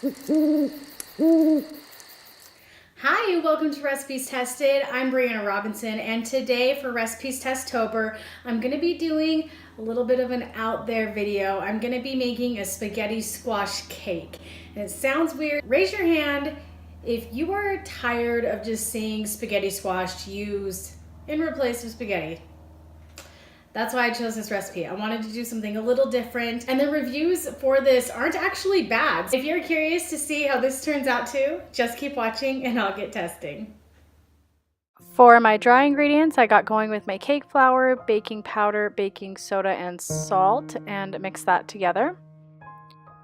Hi, welcome to Recipes Tested. I'm Brianna Robinson, and today for Recipes Testober, I'm going to be doing a little bit of an out there video. I'm going to be making a spaghetti squash cake. And it sounds weird. Raise your hand if you are tired of just seeing spaghetti squash used in replace of spaghetti. That's why I chose this recipe. I wanted to do something a little different, and the reviews for this aren't actually bad. If you're curious to see how this turns out too, just keep watching and I'll get testing. For my dry ingredients, I got going with my cake flour, baking powder, baking soda, and salt, and mix that together.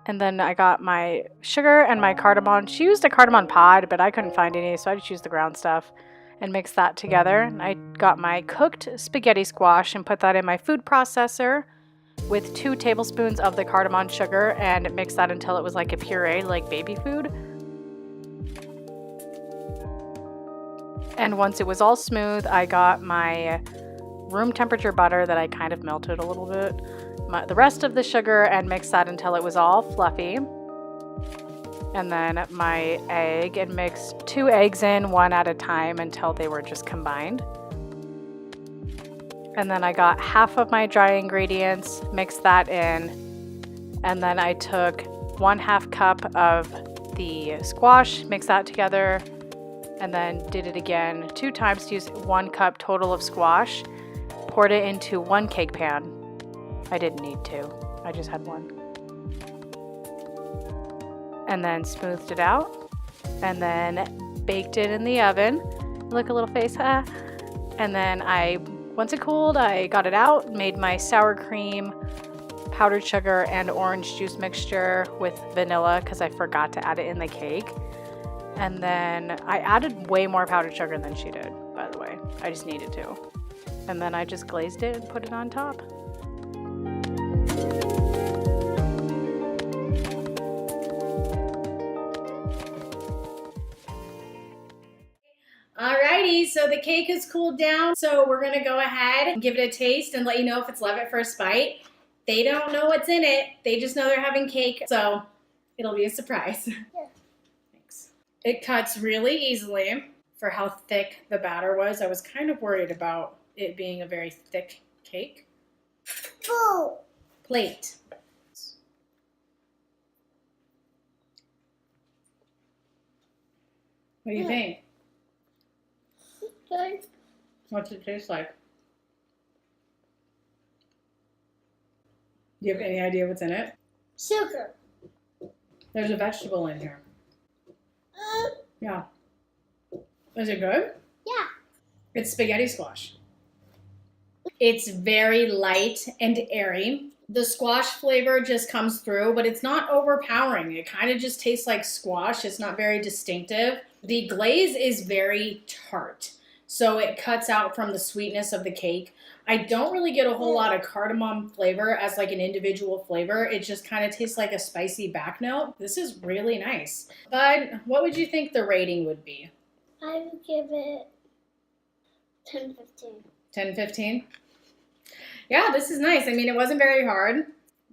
And then I got my sugar and my cardamom. She used a cardamom pod, but I couldn't find any, so I just used the ground stuff and mix that together. I got my cooked spaghetti squash and put that in my food processor with 2 tablespoons of the cardamom sugar and mix that until it was like a puree, like baby food. And once it was all smooth, I got my room temperature butter that I kind of melted a little bit, the rest of the sugar, and mixed that until it was all fluffy. And then my egg, and mixed 2 eggs in, 1 at a time, until they were just combined. And then I got half of my dry ingredients, mixed that in, and then I took 1/2 cup of the squash, mixed that together, and then did it again 2 times to use 1 cup total of squash. Poured it into 1 cake pan. I didn't need 2, I just had 1. And then smoothed it out, and then baked it in the oven. Look, a little face, huh? And then once it cooled, I got it out, made my sour cream, powdered sugar, and orange juice mixture with vanilla because I forgot to add it in the cake. And then I added way more powdered sugar than she did, by the way. I just needed to. And then I just glazed it and put it on top. Alrighty, so the cake has cooled down, so we're gonna go ahead and give it a taste and let you know if it's love at first bite. They don't know what's in it, they just know they're having cake, so it'll be a surprise. Yeah. Thanks. It cuts really easily for how thick the batter was. I was kind of worried about it being a very thick cake. Oh. Plate. What do you think? Good. What's it taste like? Do you have any idea what's in it? Sugar. There's a vegetable in here. Yeah. Is it good? Yeah. It's spaghetti squash. It's very light and airy. The squash flavor just comes through, but it's not overpowering. It kind of just tastes like squash. It's not very distinctive. The glaze is very tart, so it cuts out from the sweetness of the cake. I don't really get a whole lot of cardamom flavor as like an individual flavor. It just kind of tastes like a spicy back note. This is really nice. Bud, what would you think the rating would be? I would give it 10-15. 10-15? Yeah, this is nice. I mean, it wasn't very hard.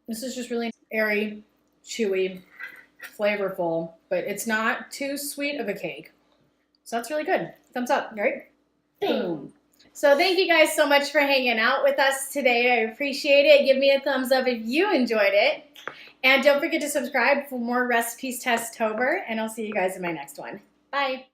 This is just really airy, chewy, flavorful, but it's not too sweet of a cake. So that's really good. Thumbs up, right? Boom. So thank you guys so much for hanging out with us today. I appreciate it. Give me a thumbs up if you enjoyed it. And don't forget to subscribe for more Recipes Testober, and I'll see you guys in my next one. Bye.